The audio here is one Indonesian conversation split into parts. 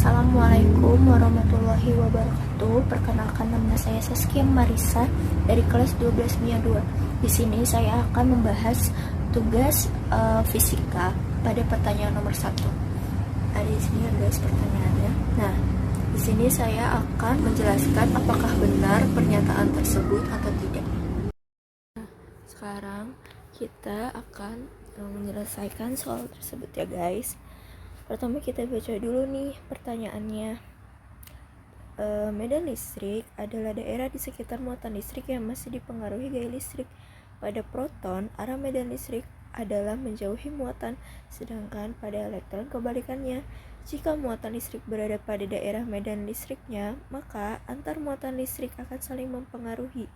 Assalamualaikum warahmatullahi wabarakatuh. Perkenalkan, nama saya Saskia Marisa dari kelas 12 MIA 2. Di sini saya akan membahas tugas fisika pada pertanyaan nomor 1. Ada di sini ada pertanyaannya. Nah, di sini saya akan menjelaskan apakah benar pernyataan tersebut atau tidak. Nah, sekarang kita akan menyelesaikan soal tersebut ya guys. Pertama kita baca dulu nih pertanyaannya. Medan listrik adalah daerah di sekitar muatan listrik yang masih dipengaruhi gaya listrik. Pada proton, arah medan listrik adalah menjauhi muatan, sedangkan pada elektron kebalikannya. Jika muatan listrik berada pada daerah medan listriknya, maka antar muatan listrik akan saling mempengaruhi.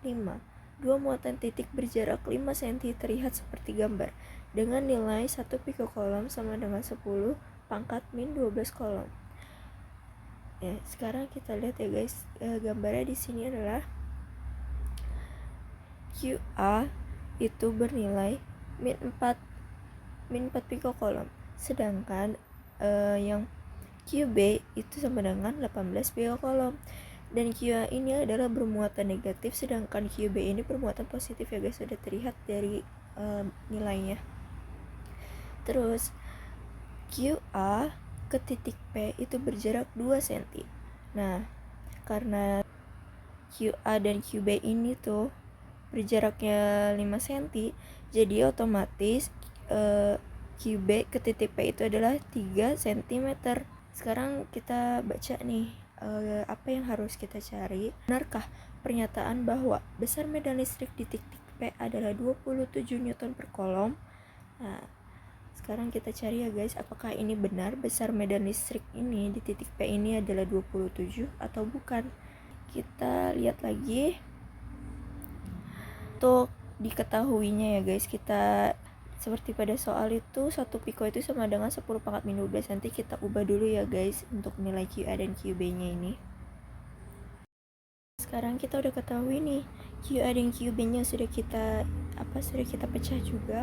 5. Dua muatan titik berjarak 5 cm terlihat seperti gambar, dengan nilai 1 pikocoulomb sama dengan 10 pangkat min 12 coulomb. Ya, sekarang kita lihat ya guys, gambarnya di sini adalah QA itu bernilai min 4 pikocoulomb, sedangkan yang QB itu sama dengan 18 pikocoulomb. Dan QA ini adalah bermuatan negatif, sedangkan QB ini bermuatan positif ya guys, sudah terlihat dari nilainya. Terus QA ke titik P itu berjarak 2 cm. Nah, karena QA dan QB ini tuh berjaraknya 5 cm, jadi otomatis QB ke titik P itu adalah 3 cm. Sekarang kita baca nih, apa yang harus kita cari. Benarkah pernyataan bahwa besar medan listrik di titik P adalah 27 Newton per coulomb? Nah, sekarang kita cari ya guys, apakah ini benar besar medan listrik ini di titik P ini adalah 27 atau bukan. Kita lihat lagi. Untuk diketahuinya ya guys, kita seperti pada soal itu 1 piko itu sama dengan 10 pangkat min 12. Nanti kita ubah dulu ya guys untuk nilai QA dan QB nya ini. Sekarang kita udah ketahui nih QA dan QB nya sudah kita pecah juga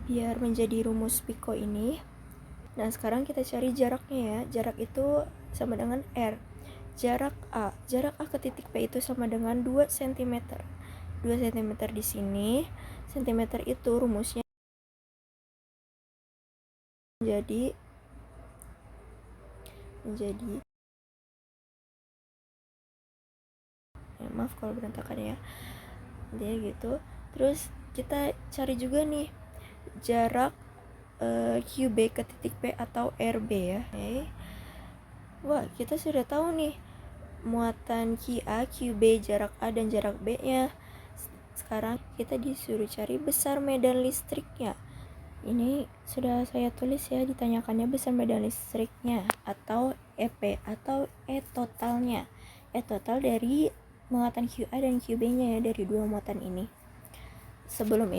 biar menjadi rumus piko ini. Nah, sekarang kita cari jaraknya ya. Jarak itu sama dengan R. Jarak A ke titik P itu sama dengan 2 cm. 2 cm di sini. Cm itu rumusnya menjadi maaf kalau berantakan ya. Intinya gitu. Terus kita cari juga nih jarak QB ke titik P atau RB ya. Okay. Wah, kita sudah tahu nih muatan QA, QB, jarak A dan jarak B nya. Sekarang kita disuruh cari besar medan listriknya. Ini sudah saya tulis ya, ditanyakannya besar medan listriknya atau EP atau E totalnya. E total dari muatan QA dan QB nya ya, dari dua muatan ini. Sebelum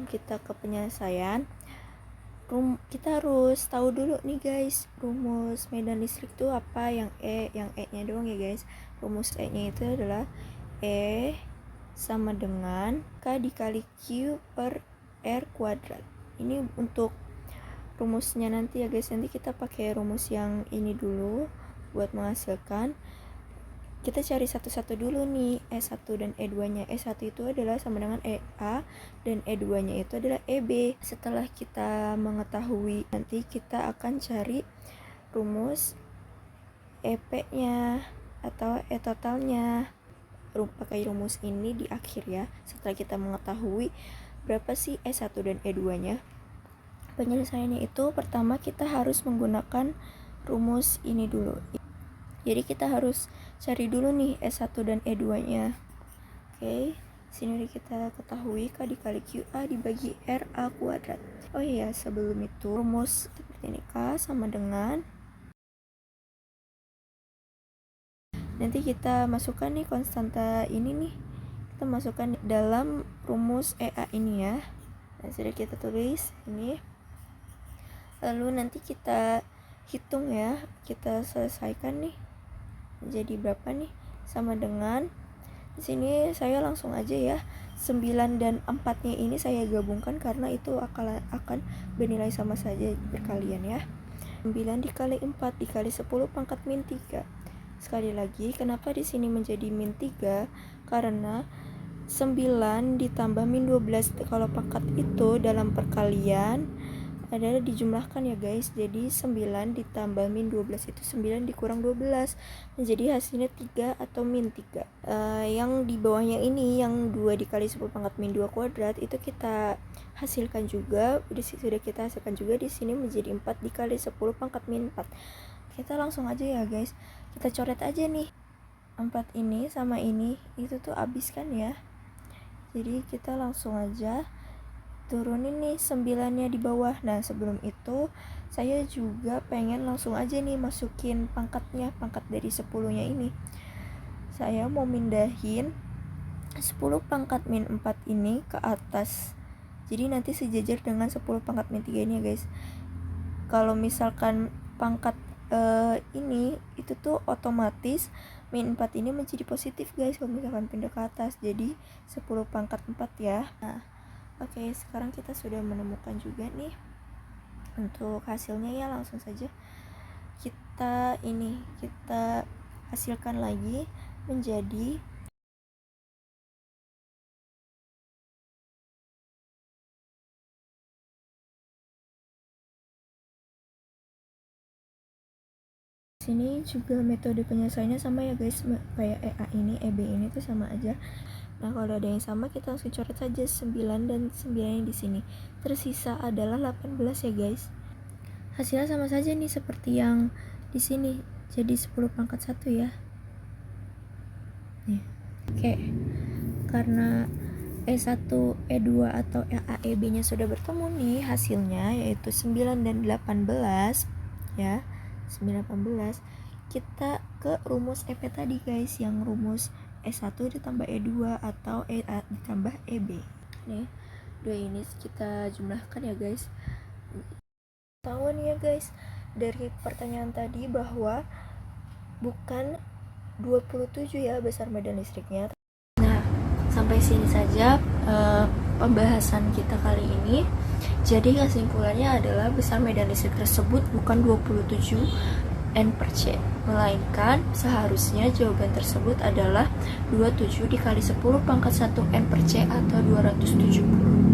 kita ke penyelesaian, kita harus tahu dulu nih guys, rumus medan listrik itu apa. Yang E nya doang ya guys. Rumus E nya itu adalah E sama dengan K dikali Q per R kuadrat. Ini untuk rumusnya nanti ya guys. Nanti kita pakai rumus yang ini dulu buat menghasilkan. Kita cari satu-satu dulu nih, E1 dan E2 nya. E1 itu adalah sama dengan EA dan E2 nya itu adalah EB. Setelah kita mengetahui, nanti kita akan cari rumus EP nya atau E totalnya. Pakai rumus ini di akhir ya, setelah kita mengetahui berapa sih E1 dan E2 nya. Penyelesaiannya itu pertama kita harus menggunakan rumus ini dulu. Jadi kita harus cari dulu nih E1 dan E2 nya. Oke, sini kita ketahui K dikali QA dibagi RA kuadrat. Oh iya, sebelum itu rumus seperti ini, K sama dengan, nanti kita masukkan nih konstanta ini nih, kita masukkan dalam rumus EA ini ya. Nah, sudah kita tulis ini. Lalu nanti kita hitung ya, kita selesaikan nih jadi berapa nih, sama dengan di sini saya langsung aja ya, 9 dan 4 nya ini saya gabungkan karena itu akan bernilai sama saja berkalian ya. 9 dikali 4 dikali 10 pangkat min 3. Sekali lagi, kenapa di sini menjadi min 3? Karena 9 ditambah min 12 kalau pangkat itu dalam perkalian adalah dijumlahkan ya guys. Jadi 9 ditambah min 12 itu 9 dikurang 12 menjadi hasilnya 3 atau min 3. Yang di bawahnya ini yang 2 dikali 10 pangkat min 2 kuadrat itu kita hasilkan juga, sudah kita hasilkan juga di sini menjadi 4 dikali 10 pangkat min 4. Kita langsung aja ya guys, kita coret aja nih 4 ini sama ini, itu tuh habis kan ya. Jadi kita langsung aja turunin nih 9-nya di bawah. Nah sebelum itu saya juga pengen langsung aja nih masukin pangkatnya, pangkat dari 10-nya ini. Saya mau mindahin 10 pangkat min 4 ini ke atas, jadi nanti sejajar dengan 10 pangkat min 3 ini ya guys. Kalau misalkan pangkat ini itu tuh otomatis min 4 ini menjadi positif guys kalau misalkan pindah ke atas, jadi 10 pangkat 4 ya. Nah oke, sekarang kita sudah menemukan juga nih untuk hasilnya ya. Langsung saja kita hasilkan lagi menjadi sini juga metode penyelesaiannya sama ya guys, kayak EA ini, EB ini tuh sama aja. Nah kalau ada yang sama kita langsung coret saja 9 dan 9 yang di sini. Tersisa adalah 18 ya guys. Hasilnya sama saja nih seperti yang di sini, jadi 10 pangkat 1 ya. Nih. Oke. Karena E1, E2 atau EA, EB nya sudah bertemu nih hasilnya, yaitu 9 dan 18 ya. 918, kita ke rumus EP tadi guys, yang rumus E1 ditambah E2 atau EA ditambah EB. Nih, dua ini kita jumlahkan ya guys. Tahu nih ya guys, dari pertanyaan tadi bahwa bukan 27 ya besar medan listriknya. Nah, sampai sini saja pembahasan kita kali ini. Jadi kesimpulannya adalah besar medan listrik tersebut bukan 27 N per C, melainkan seharusnya jawaban tersebut adalah 27 dikali 10 pangkat 1 N per C atau 270.